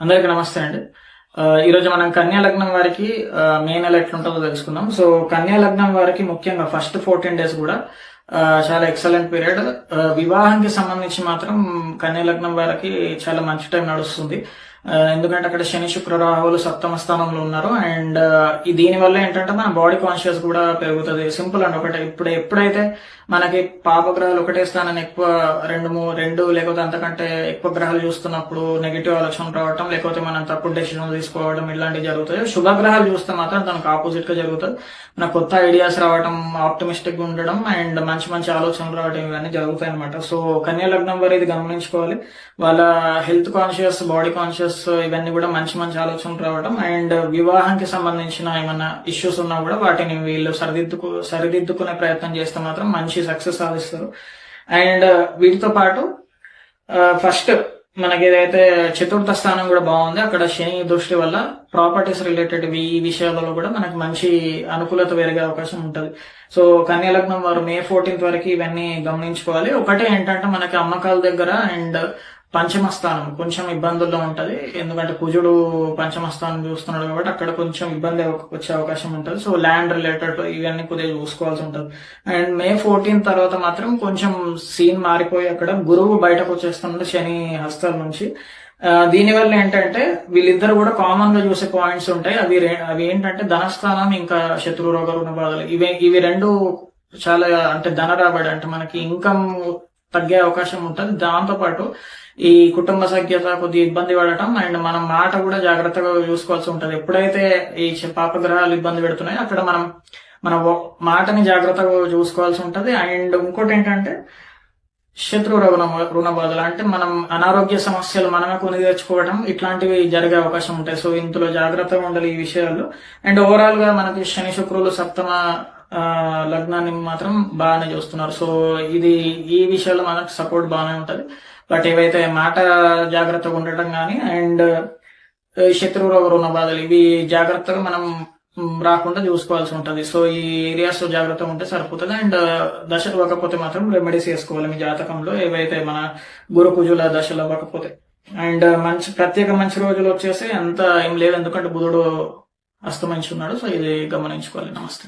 అందరికీ నమస్తే అండి. ఈరోజు మనం కన్యా లగ్నం వారికి మే నెల ఎట్లుంటుందో తెలుసుకుందాం. సో కన్యా లగ్నం వారికి ముఖ్యంగా ఫస్ట్ 14 days కూడా చాలా ఎక్సలెంట్ పీరియడ్. వివాహానికి సంబంధించి మాత్రం కన్యా లగ్నం వారికి చాలా మంచి టైం నడుస్తుంది. ఎందుకంటే అక్కడ శని శుక్ర రాహువులు సప్తమ స్థానంలో ఉన్నారు. అండ్ దీని వల్ల ఏంటంటే మన బాడీ కాన్షియస్ కూడా పెరుగుతుంది. సింపుల్ అండి. ఎప్పుడైతే మనకి పాపగ్రహాలు ఒకటే స్థానాన్ని ఎక్కువ రెండు లేకపోతే అంతకంటే ఎక్కువ గ్రహాలు చూస్తున్నప్పుడు నెగిటివ్ ఆలోచన రావటం, లేకపోతే మనం తప్పుడు డెసిషన్ తీసుకోవడం ఇలాంటివి జరుగుతాయి. శుభగ్రహాలు చూస్తే మాత్రం దానికి ఆపోజిట్ గా జరుగుతుంది. మన కొత్త ఐడియాస్ రావడం, ఆప్టమిస్టిక్ గా ఉండడం అండ్ మంచి మంచి ఆలోచనలు రావడం ఇవన్నీ జరుగుతాయి అనమాట. సో కన్యా లగ్నం వారు ఇది గమనించుకోవాలి. వాళ్ళ హెల్త్ కాన్షియస్, బాడీ కాన్షియస్ ఇవన్నీ కూడా మంచి మంచి ఆలోచనలు రావడం అండ్ వివాహానికి సంబంధించిన ఏమన్నా ఇష్యూస్ ఉన్నా కూడా వాటిని వీళ్ళు సరిదిద్దుకునే ప్రయత్నం చేస్తే మాత్రం మంచి సక్సెస్ సాధిస్తారు. అండ్ వీటితో పాటు ఫస్ట్ మనకి ఏదైతే చతుర్థ స్థానం కూడా బాగుంది. అక్కడ శని దృష్టి వల్ల ప్రాపర్టీస్ రిలేటెడ్ ఈ విషయాలలో కూడా మనకి మంచి అనుకూలత పెరిగే అవకాశం ఉంటుంది. సో కన్యా లగ్నం వారు May 14th వరకు ఇవన్నీ గమనించుకోవాలి. ఒకటే ఏంటంటే మనకి అమ్మకాల దగ్గర అండ్ పంచమ స్థానం కొంచెం ఇబ్బందుల్లో ఉంటది. ఎందుకంటే కుజుడు పంచమ స్థానం చూస్తున్నాడు కాబట్టి అక్కడ కొంచెం ఇబ్బంది వచ్చే అవకాశం ఉంటుంది. సో ల్యాండ్ రిలేటెడ్ ఇవన్నీ కొద్దిగా చూసుకోవాల్సి ఉంటుంది. అండ్ May 14th తర్వాత మాత్రం కొంచెం సీన్ మారిపోయి అక్కడ గురువు బయటకు వచ్చేస్తున్నాడు శని హస్తాల నుంచి. దీనివల్ల ఏంటంటే వీళ్ళిద్దరు కూడా కామన్ గా చూసే పాయింట్స్ ఉంటాయి. అవి ఏంటంటే ధనస్థానం ఇంకా శత్రు రోగ రుణ బాధలు. ఇవి రెండు చాలా అంటే ధన రాబడి అంటే మనకి ఇన్కమ్ తగ్గే అవకాశం ఉంటుంది. దాంతో పాటు ఈ కుటుంబ సఖ్యత కొద్దిగా ఇబ్బంది పడటం అండ్ మనం మాట కూడా జాగ్రత్తగా చూసుకోవాల్సి ఉంటుంది. ఎప్పుడైతే ఈ పాపగ్రహాలు ఇబ్బంది పెడుతున్నాయో అక్కడ మన మాటని జాగ్రత్తగా చూసుకోవాల్సి ఉంటుంది. అండ్ ఇంకోటి ఏంటంటే శత్రు రుణ బాధలు అంటే మనం అనారోగ్య సమస్యలు మనమే కొని తెచ్చుకోవడం ఇట్లాంటివి జరిగే అవకాశం ఉంటాయి. సో ఇందులో జాగ్రత్తగా ఉండాలి ఈ విషయాల్లో. అండ్ ఓవరాల్ గా మనకి శని శుక్రులు సప్తమ లగ్నాన్ని మాత్రం బాగానే చూస్తున్నారు. సో ఈ విషయాల్లో మనకు సపోర్ట్ బాగానే ఉంటది. బట్ ఏవైతే మాట జాగ్రత్తగా ఉండటం కానీ అండ్ శత్రు రోగ రుణ బాధలు ఇవి జాగ్రత్తగా మనం రాకుండా చూసుకోవాల్సి ఉంటది. సో ఈ ఏరియాస్ లో జాగ్రత్తగా ఉంటే సరిపోతుంది. అండ్ దశలు అవ్వకపోతే మాత్రం రెమెడీస్ చేసుకోవాలి మీ జాతకంలో ఏవైతే మన గురు కుజుల దశలు అవ్వకపోతే. అండ్ మంచి రోజులు వచ్చేసి అంత ఏం లేదు, ఎందుకంటే బుధుడు అస్తమించి ఉన్నాడు. సో ఇది గమనించుకోవాలి. నమస్తే.